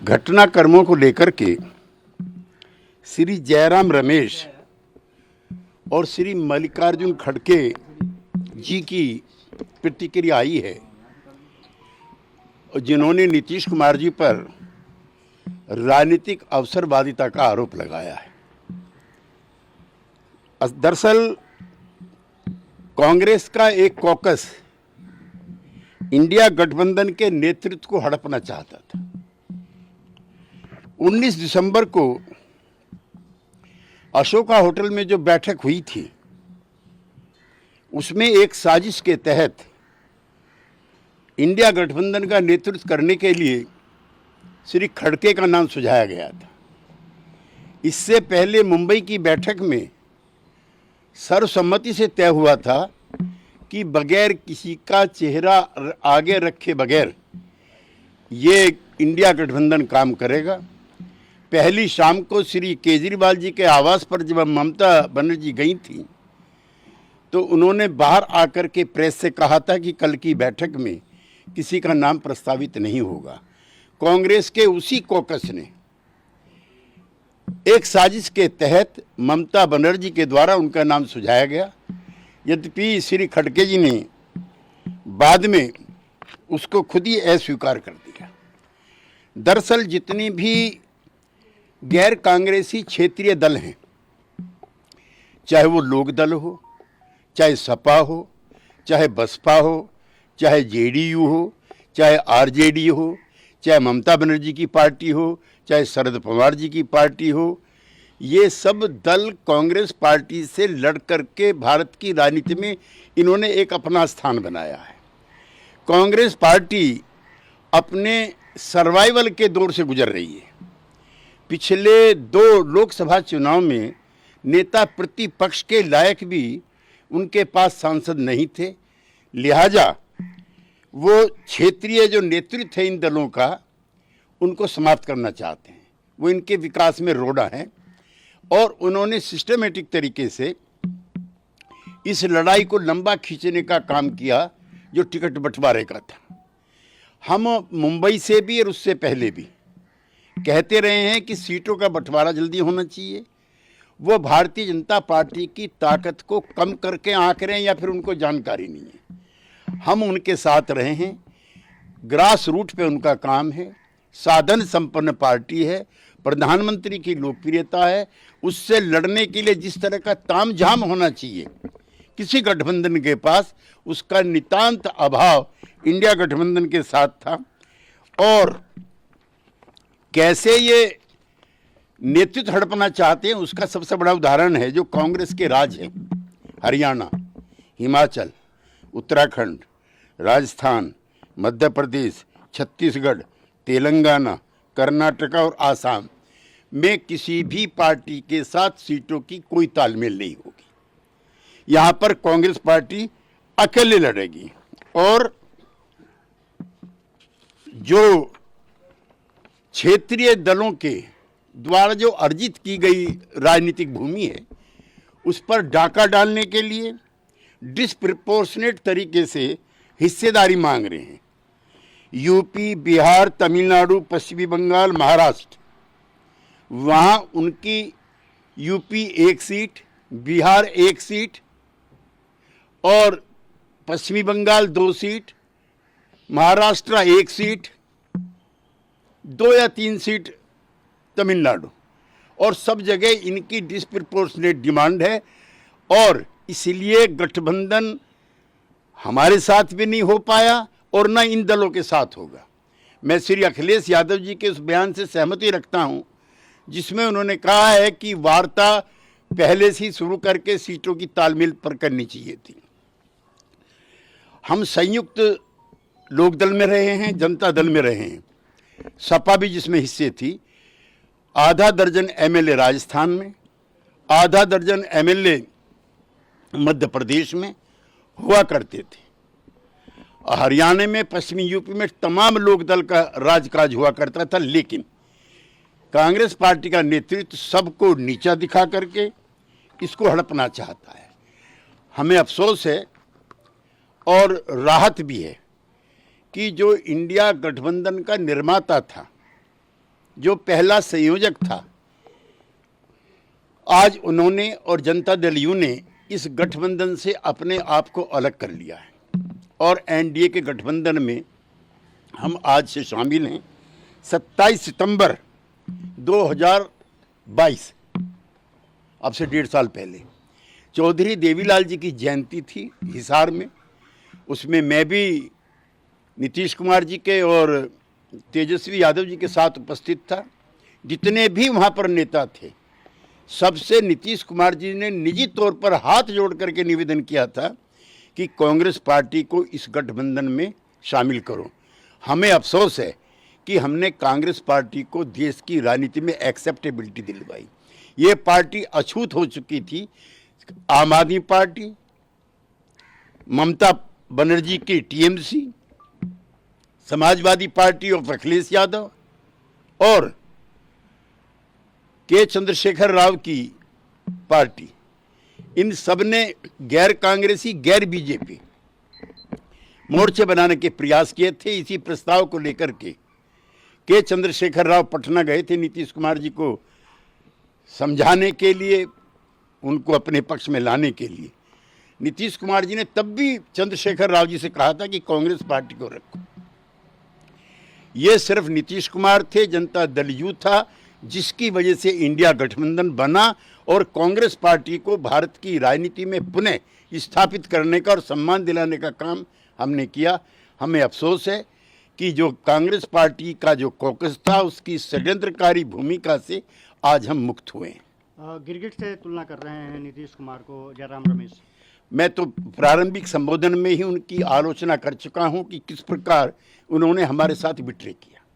घटनाक्रमों को लेकर के श्री जयराम रमेश और श्री मल्लिकार्जुन खड़गे जी की प्रतिक्रिया आई है, जिन्होंने नीतीश कुमार जी पर राजनीतिक अवसरवादिता का आरोप लगाया है। दरअसल कांग्रेस का एक कॉकस इंडिया गठबंधन के नेतृत्व को हड़पना चाहता था। 19 दिसंबर को अशोका होटल में जो बैठक हुई थी, उसमें एक साजिश के तहत इंडिया गठबंधन का नेतृत्व करने के लिए श्री खड़गे का नाम सुझाया गया था। इससे पहले मुंबई की बैठक में सर्वसम्मति से तय हुआ था कि बगैर किसी का चेहरा आगे रखे बगैर ये इंडिया गठबंधन काम करेगा। पहली शाम को श्री केजरीवाल जी के आवास पर जब ममता बनर्जी गई थी, तो उन्होंने बाहर आकर के प्रेस से कहा था कि कल की बैठक में किसी का नाम प्रस्तावित नहीं होगा। कांग्रेस के उसी कॉकस ने एक साजिश के तहत ममता बनर्जी के द्वारा उनका नाम सुझाया गया। यद्यपि श्री खड़गे जी ने बाद में उसको खुद ही अस्वीकार कर दिया। दरअसल जितनी भी गैर कांग्रेसी क्षेत्रीय दल हैं, चाहे वो लोक दल हो, चाहे सपा हो, चाहे बसपा हो, चाहे जेडीयू हो, चाहे आरजेडी हो, चाहे ममता बनर्जी की पार्टी हो, चाहे शरद पवार जी की पार्टी हो, ये सब दल कांग्रेस पार्टी से लड़ करके भारत की राजनीति में इन्होंने एक अपना स्थान बनाया है। कांग्रेस पार्टी अपने सर्वाइवल के दौर से गुजर रही है। पिछले 2 लोकसभा चुनाव में नेता प्रतिपक्ष के लायक भी उनके पास सांसद नहीं थे, लिहाजा वो क्षेत्रीय जो नेतृत्व है इन दलों का, उनको समाप्त करना चाहते हैं। वो इनके विकास में रोड़ा है और उन्होंने सिस्टमेटिक तरीके से इस लड़ाई को लंबा खींचने का काम किया जो टिकट बंटवारे का था। हम मुंबई से भी और उससे पहले भी कहते रहे हैं कि सीटों का बंटवारा जल्दी होना चाहिए। वो भारतीय जनता पार्टी की ताकत को कम करके आंक रहे हैं या फिर उनको जानकारी नहीं है। हम उनके साथ रहे हैं, ग्रास रूट पे उनका काम है, साधन संपन्न पार्टी है, प्रधानमंत्री की लोकप्रियता है। उससे लड़ने के लिए जिस तरह का तामझाम होना चाहिए किसी गठबंधन के पास, उसका नितांत अभाव इंडिया गठबंधन के साथ था। और कैसे ये नेतृत्व हड़पना चाहते हैं उसका सबसे बड़ा उदाहरण है जो कांग्रेस के राज है। हरियाणा, हिमाचल, उत्तराखंड, राजस्थान, मध्य प्रदेश, छत्तीसगढ़, तेलंगाना, कर्नाटका और आसाम में किसी भी पार्टी के साथ सीटों की कोई तालमेल नहीं होगी। यहाँ पर कांग्रेस पार्टी अकेले लड़ेगी और जो क्षेत्रीय दलों के द्वारा जो अर्जित की गई राजनीतिक भूमि है, उस पर डाका डालने के लिए डिस्प्रपोर्शनेट तरीके से हिस्सेदारी मांग रहे हैं। यूपी, बिहार, तमिलनाडु, पश्चिमी बंगाल, महाराष्ट्र, वहाँ उनकी यूपी 1 सीट, बिहार 1 सीट और पश्चिमी बंगाल 2 सीट, महाराष्ट्र 1 सीट, 2 या 3 सीट तमिलनाडु, और सब जगह इनकी डिस्प्रपोर्शनेट डिमांड है। और इसलिए गठबंधन हमारे साथ भी नहीं हो पाया और न इन दलों के साथ होगा। मैं श्री अखिलेश यादव जी के उस बयान से सहमति रखता हूं जिसमें उन्होंने कहा है कि वार्ता पहले से ही शुरू करके सीटों की तालमेल पर करनी चाहिए थी। हम संयुक्त लोकदल में रहे हैं, जनता दल में रहे हैं, सपा भी जिसमें हिस्से थी। आधा दर्जन एमएलए राजस्थान में, आधा दर्जन एमएलए मध्य प्रदेश में हुआ करते थे। हरियाणा में, पश्चिमी यूपी में तमाम लोकदल का राजकाज हुआ करता था। लेकिन कांग्रेस पार्टी का नेतृत्व सबको नीचा दिखा करके इसको हड़पना चाहता है। हमें अफसोस है और राहत भी है कि जो इंडिया गठबंधन का निर्माता था, जो पहला संयोजक था, आज उन्होंने और जनता दल यू ने इस गठबंधन से अपने आप को अलग कर लिया है और एनडीए के गठबंधन में हम आज से शामिल हैं। 27 सितंबर 2022, अब से 1.5 साल पहले, चौधरी देवीलाल जी की जयंती थी हिसार में। उसमें मैं भी नीतीश कुमार जी के और तेजस्वी यादव जी के साथ उपस्थित था। जितने भी वहाँ पर नेता थे, सबसे नीतीश कुमार जी ने निजी तौर पर हाथ जोड़ करके निवेदन किया था कि कांग्रेस पार्टी को इस गठबंधन में शामिल करो। हमें अफसोस है कि हमने कांग्रेस पार्टी को देश की राजनीति में एक्सेप्टेबिलिटी दिलवाई। ये पार्टी अछूत हो चुकी थी। आम आदमी पार्टी, ममता बनर्जी की TMC, Samajwadi party of Akhilesh Yadav और के चंद्रशेखर राव की पार्टी, इन सब ने गैर कांग्रेसी, गैर बीजेपी मोर्चे बनाने के प्रयास किए थे। इसी प्रस्ताव को लेकर के चंद्रशेखर राव पटना गए थे नीतीश कुमार जी को समझाने के लिए, उनको अपने पक्ष में लाने के लिए। नीतीश कुमार जी ने तब भी चंद्रशेखर राव जी से कहा था कि कांग्रेस पार्टी को रखो। ये सिर्फ नीतीश कुमार थे, जनता दल यू था, जिसकी वजह से इंडिया गठबंधन बना और कांग्रेस पार्टी को भारत की राजनीति में पुनः स्थापित करने का और सम्मान दिलाने का काम हमने किया। हमें अफसोस है कि जो कांग्रेस पार्टी का जो कॉकस था, उसकी षड्यंत्रकारी भूमिका से आज हम मुक्त हुए हैं। गिरगिट से तुलना कर रहे हैं नीतीश कुमार को जयराम रमेश। मैं तो प्रारंभिक संबोधन में ही उनकी आलोचना कर चुका हूं कि किस प्रकार उन्होंने हमारे साथ बिट्रे किया।